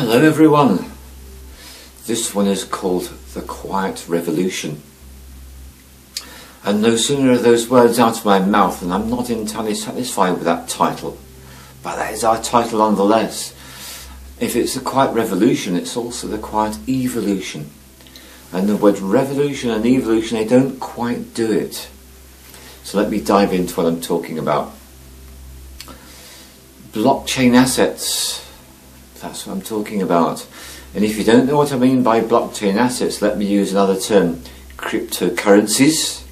Hello everyone, this one is called The Quiet Revolution, and no sooner are those words out of my mouth and I'm not entirely satisfied with that title, but that is our title nonetheless. If it's the quiet revolution, it's also the quiet evolution, and the word revolution and evolution, they don't quite do it. So let me dive into what I'm talking about. Blockchain assets. That's what I'm talking about. And if you don't know what I mean by blockchain assets, let me use another term, cryptocurrencies.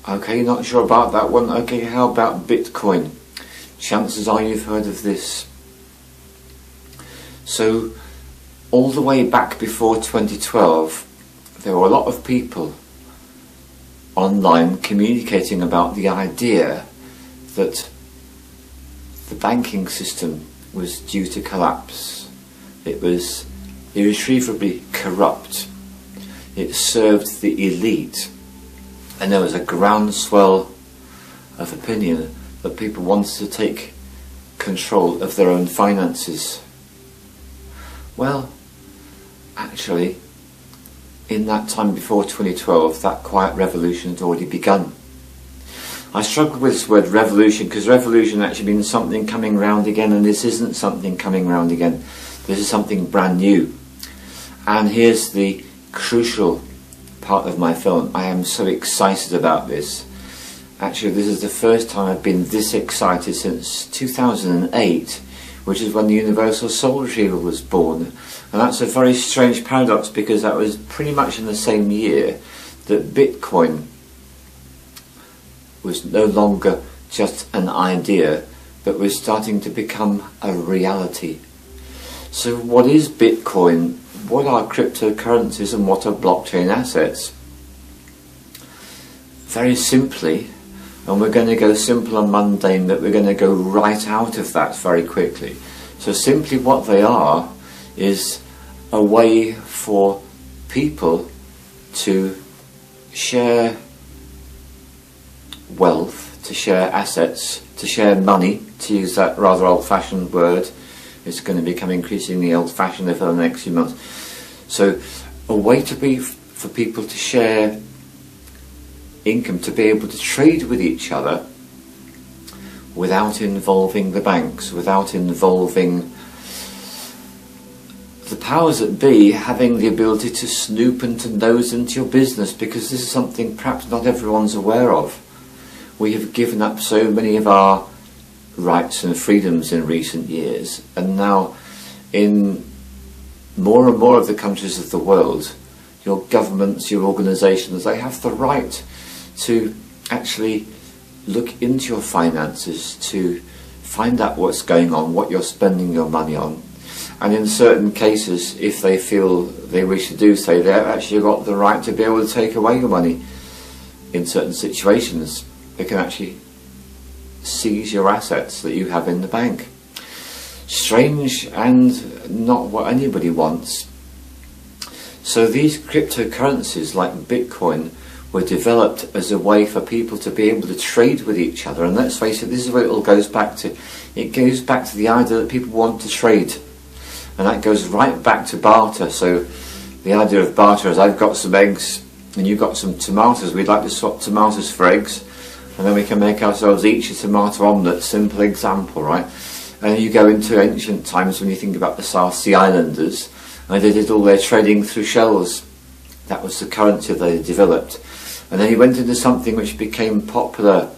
Okay, not sure about that one. Okay, how about Bitcoin? Chances are you've heard of this. So, all the way back before 2012, there were a lot of people online communicating about the idea that the banking system was due to collapse. It was irretrievably corrupt. It served the elite, and there was a groundswell of opinion that people wanted to take control of their own finances. Well, actually, in that time before 2012, that quiet revolution had already begun. I struggle with this word revolution because revolution actually means something coming round again, and this isn't something coming round again. This is something brand new. And here's the crucial part of my film. I am so excited about this. Actually, this is the first time I've been this excited since 2008, which is when the Universal Soul Retriever was born. And that's a very strange paradox because that was pretty much in the same year that Bitcoin was no longer just an idea, but was starting to become a reality. So what is Bitcoin? What are cryptocurrencies and what are blockchain assets? Very simply, and we're going to go simple and mundane, but we're going to go right out of that very quickly. So simply what they are is a way for people to share wealth, to share assets, to share money, to use that rather old-fashioned word. It's going to become increasingly old-fashioned over the next few months. So a way for people to share income, to be able to trade with each other without involving the banks, without involving the powers that be having the ability to snoop and to nose into your business, because this is something perhaps not everyone's aware of. We have given up so many of our rights and freedoms in recent years, and now in more and more of the countries of the world, your governments, your organisations, they have the right to actually look into your finances, to find out what's going on, what you're spending your money on, and in certain cases, if they feel they wish to do so, they've actually got the right to be able to take away your money. In certain situations, they can actually seize your assets that you have in the bank. Strange and not what anybody wants. So these cryptocurrencies like Bitcoin were developed as a way for people to be able to trade with each other. And let's face it, this is where it all goes back to. It goes back to the idea that people want to trade. And that goes right back to barter. So the idea of barter is, I've got some eggs and you've got some tomatoes. We'd like to swap tomatoes for eggs, and then we can make ourselves each a tomato omelette. Simple example, right? And you go into ancient times when you think about the South Sea Islanders, and they did all their trading through shells. That was the currency they developed. And then he went into something which became popular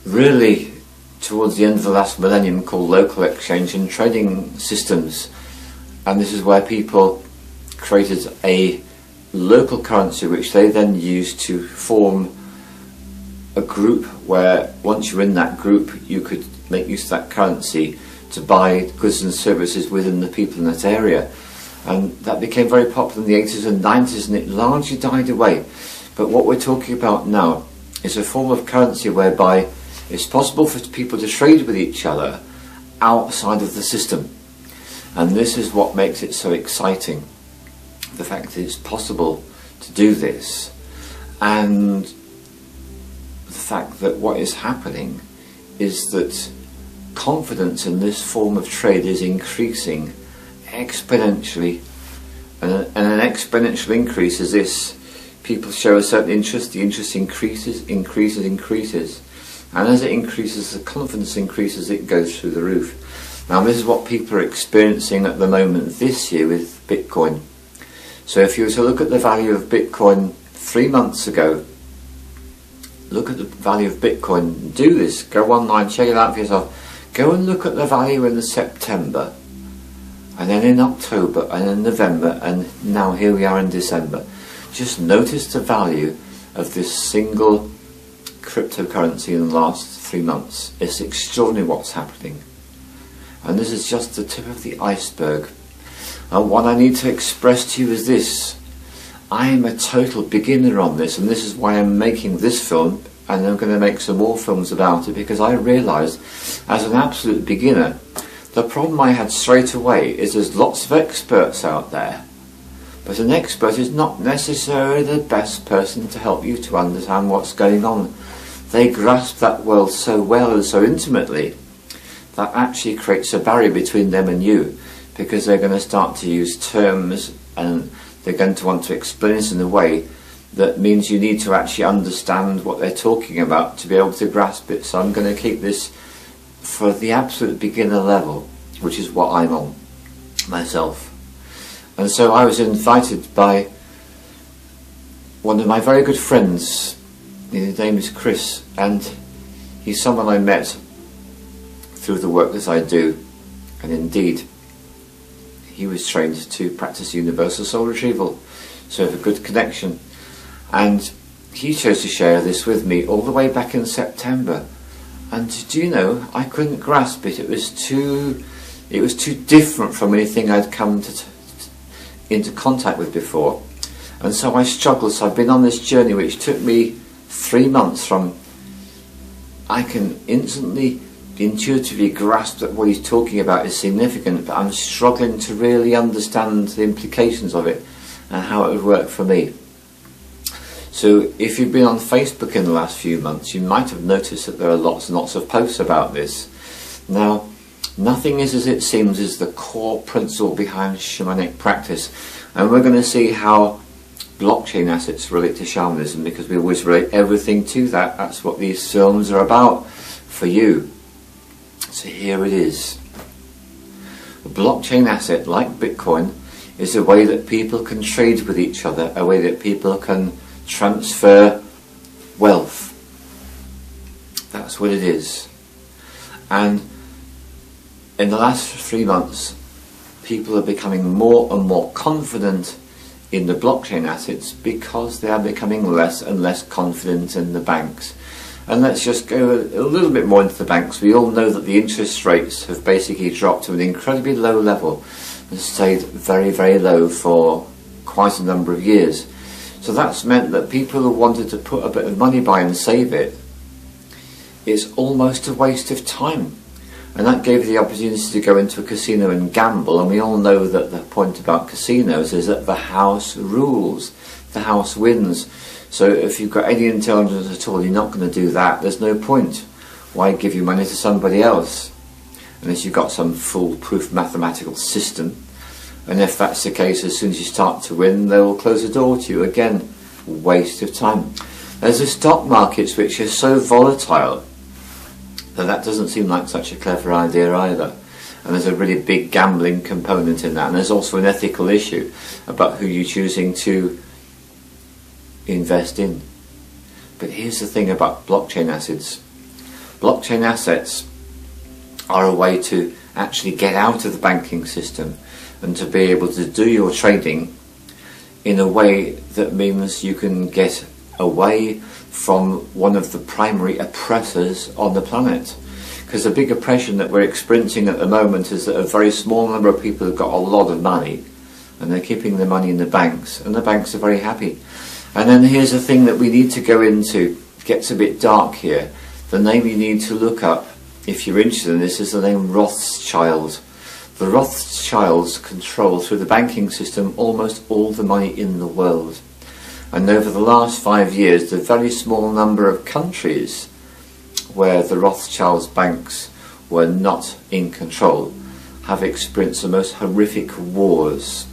really towards the end of the last millennium, called local exchange and trading systems. And this is where people created a local currency which they then used to form a group where once you're in that group you could make use of that currency to buy goods and services within the people in that area. And that became very popular in the 80s and 90s, and it largely died away. But what we're talking about now is a form of currency whereby it's possible for people to trade with each other outside of the system. And this is what makes it so exciting, the fact that it's possible to do this, and the fact that what is happening is that confidence in this form of trade is increasing exponentially, and an exponential increase is this: people show a certain interest, the interest increases, and as it increases, the confidence increases, it goes through the roof. Now this is what people are experiencing at the moment this year with Bitcoin. So if you were to look at the value of Bitcoin 3 months ago, look at the value of Bitcoin, do this, go online, check it out for yourself, go and look at the value in September, and then in October, and in November, and now here we are in December. Just notice the value of this single cryptocurrency in the last 3 months. It's extraordinary what's happening. And this is just the tip of the iceberg. And what I need to express to you is this: I am a total beginner on this, and this is why I'm making this film, and I'm going to make some more films about it, because I realised as an absolute beginner, the problem I had straight away is there's lots of experts out there, but an expert is not necessarily the best person to help you to understand what's going on. They grasp that world so well and so intimately that actually creates a barrier between them and you, because they're going to start to use terms and they're going to want to explain it in a way that means you need to actually understand what they're talking about to be able to grasp it. So I'm going to keep this for the absolute beginner level, which is what I'm on myself. And so I was invited by one of my very good friends. His name is Chris, and he's someone I met through the work that I do, and indeed he was trained to practice universal soul retrieval, so we have a good connection, and he chose to share this with me all the way back in September. And do you know, I couldn't grasp it. It was too different from anything I'd come into contact with before, and so I struggled. So I've been on this journey which took me 3 months from I can instantly intuitively grasp that what he's talking about is significant, but I'm struggling to really understand the implications of it and how it would work for me. So if you've been on Facebook in the last few months, you might have noticed that there are lots and lots of posts about this. Now, nothing is as it seems is the core principle behind shamanic practice, and we're going to see how blockchain assets relate to shamanism, because we always relate everything to that. That's what these films are about for you. So here it is. A blockchain asset like Bitcoin is a way that people can trade with each other, a way that people can transfer wealth. That's what it is. And in the last 3 months, people are becoming more and more confident in the blockchain assets because they are becoming less and less confident in the banks. And let's just go a little bit more into the banks. We all know that the interest rates have basically dropped to an incredibly low level and stayed very, very low for quite a number of years. So that's meant that people who wanted to put a bit of money by and save it, it's almost a waste of time. And that gave the opportunity to go into a casino and gamble, and we all know that the point about casinos is that the house rules, the house wins. So if you've got any intelligence at all, you're not going to do that. There's no point. Why give your money to somebody else unless you've got some foolproof mathematical system? And if that's the case, as soon as you start to win, they will close the door to you. Again, waste of time. There's the stock markets, which are so volatile that doesn't seem like such a clever idea either. And there's a really big gambling component in that. And there's also an ethical issue about who you're choosing to invest in. But here's the thing about blockchain assets. Blockchain assets are a way to actually get out of the banking system and to be able to do your trading in a way that means you can get away from one of the primary oppressors on the planet. Because the big oppression that we're experiencing at the moment is that a very small number of people have got a lot of money and they're keeping their money in the banks, and the banks are very happy. And then here's the thing that we need to go into. It gets a bit dark here. The name you need to look up if you're interested in this is the name Rothschild. The Rothschilds control through the banking system almost all the money in the world. And over the last 5 years, the very small number of countries where the Rothschilds banks were not in control have experienced the most horrific wars.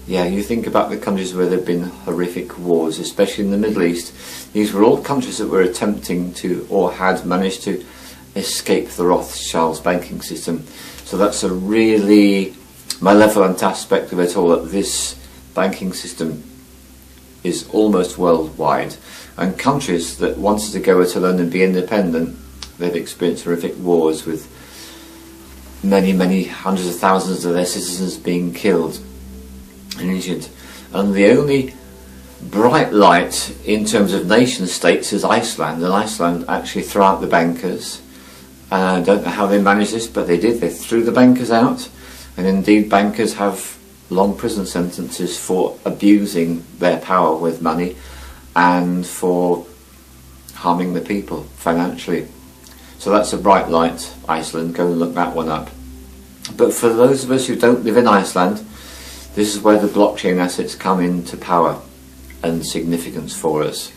Yeah, you think about the countries where there have been horrific wars, especially in the Middle East. These were all countries that were attempting to, or had managed to, escape the Rothschilds banking system. So that's a really malevolent aspect of it all, that this banking system is almost worldwide. And countries that wanted to go it alone and be independent, they've experienced horrific wars with many, many hundreds of thousands of their citizens being killed and injured. And the only bright light in terms of nation states is Iceland, and Iceland actually threw out the bankers. I don't know how they managed this, but they did. They threw the bankers out, and indeed bankers have long prison sentences for abusing their power with money and for harming the people financially. So that's a bright light, Iceland. Go and look that one up. But for those of us who don't live in Iceland, this is where the blockchain assets come into power and significance for us.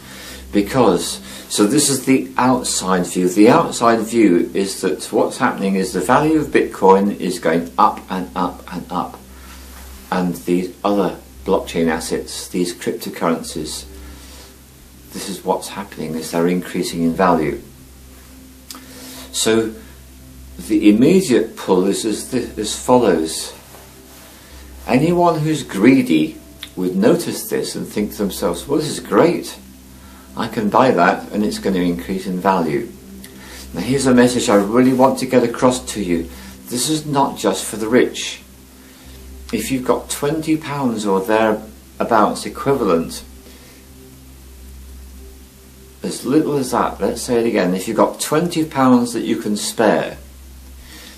Because, so this is the outside view. The outside view is that what's happening is the value of Bitcoin is going up and up and up. And these other blockchain assets, these cryptocurrencies, this is what's happening, is they're increasing in value. So the immediate pull is as follows. Anyone who's greedy would notice this and think to themselves, well, this is great. I can buy that and it's going to increase in value. Now here's a message I really want to get across to you. This is not just for the rich. If you've got £20 or thereabouts equivalent, as little as that, let's say it again, if you've got £20 that you can spare,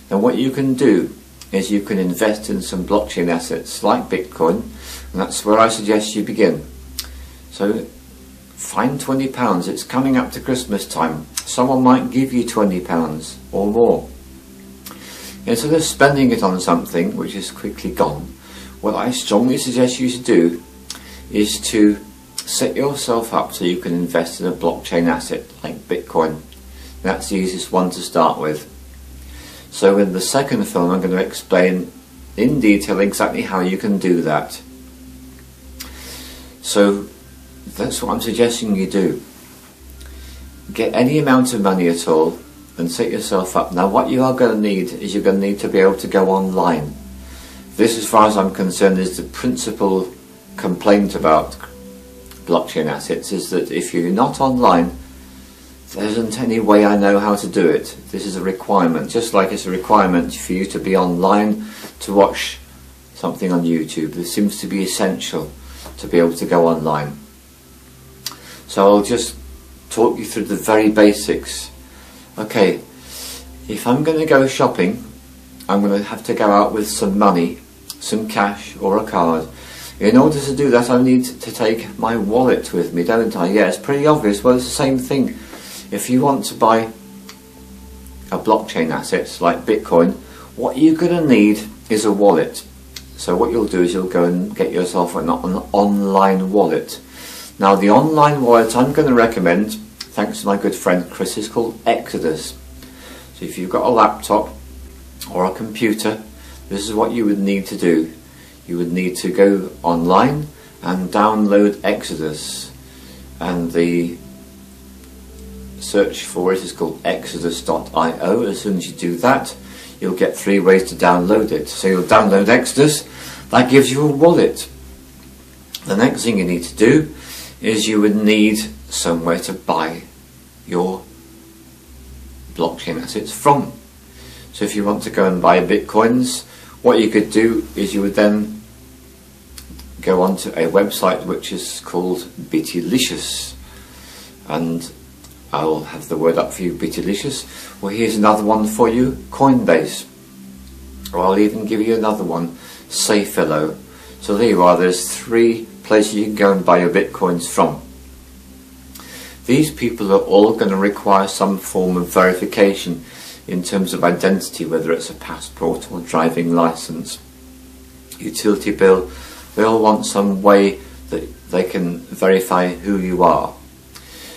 then what you can do is you can invest in some blockchain assets like Bitcoin, and that's where I suggest you begin. So find £20, it's coming up to Christmas time, someone might give you £20 or more. Instead of spending it on something which is quickly gone, what I strongly suggest you to do is to set yourself up so you can invest in a blockchain asset like Bitcoin. That's the easiest one to start with. So in the second film I'm going to explain in detail exactly how you can do that. So that's what I'm suggesting you do. Get any amount of money at all and set yourself up. Now what you are going to need is you're going to need to be able to go online. This, as far as I'm concerned, is the principal complaint about blockchain assets, is that if you're not online, there isn't any way I know how to do it. This is a requirement, just like it's a requirement for you to be online to watch something on YouTube. This seems to be essential to be able to go online. So I'll just talk you through the very basics. Okay, if I'm going to go shopping, I'm going to have to go out with some money, some cash or a card. In order to do that, I need to take my wallet with me, don't I? Yeah, it's pretty obvious. Well, it's the same thing. If you want to buy a blockchain asset like Bitcoin, what you're going to need is a wallet. So what you'll do is you'll go and get yourself an online wallet. Now the online wallet I'm going to recommend, thanks to my good friend Chris, is called Exodus. So if you've got a laptop or a computer, this is what you would need to do. You would need to go online and download Exodus, and the search for it is called exodus.io. As soon as you do that, you'll get 3 ways to download it. So you'll download Exodus, that gives you a wallet. The next thing you need to do is you would need somewhere to buy your blockchain assets from. So if you want to go and buy Bitcoins, what you could do is you would then go onto a website which is called Bittylicious, and I'll have the word up for you, Bittylicious. Well, here's another one for you, Coinbase, or I'll even give you another one, Sayfellow. So there you are, there's 3 places you can go and buy your Bitcoins from. These people are all going to require some form of verification in terms of identity, whether it's a passport or driving license, utility bill. They all want some way that they can verify who you are.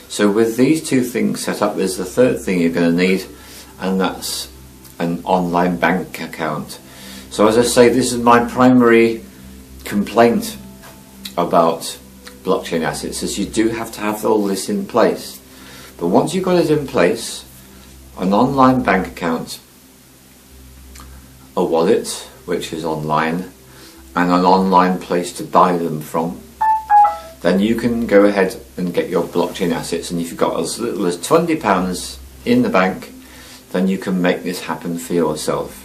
So with these 2 things set up, there's the third thing you're going to need, and that's an online bank account. So as I say, this is my primary complaint about blockchain assets, is you do have to have all this in place. But once you've got it in place, an online bank account, a wallet which is online, and an online place to buy them from, then you can go ahead and get your blockchain assets. And if you've got as little as £20 in the bank, then you can make this happen for yourself.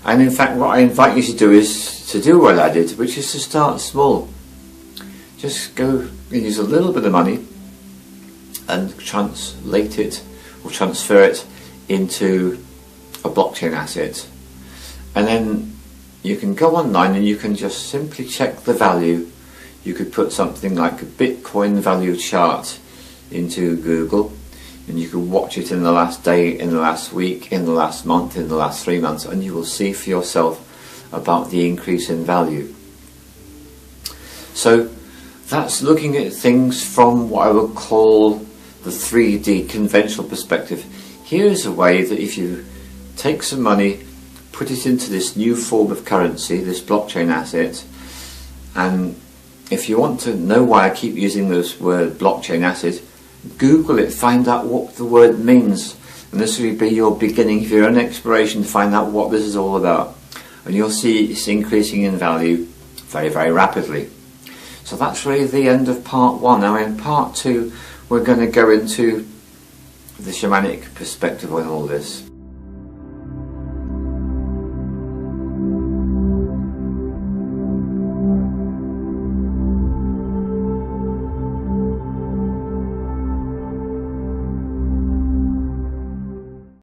And in fact, what I invite you to do is to do what I did, which is to start small. Just go and use a little bit of money and translate it or transfer it into a blockchain asset. And then you can go online and you can just simply check the value. You could put something like a Bitcoin value chart into Google, and you can watch it in the last day, in the last week, in the last month, in the last 3 months, and you will see for yourself about the increase in value. So that's looking at things from what I would call the 3D conventional perspective. Here's a way that if you take some money, put it into this new form of currency, this blockchain asset, and if you want to know why I keep using this word blockchain asset, Google it, find out what the word means, and this will be your beginning of your own exploration to find out what this is all about, and you'll see it's increasing in value very, very rapidly. So that's really the end of part one. Now in part two we're going to go into the shamanic perspective on all this.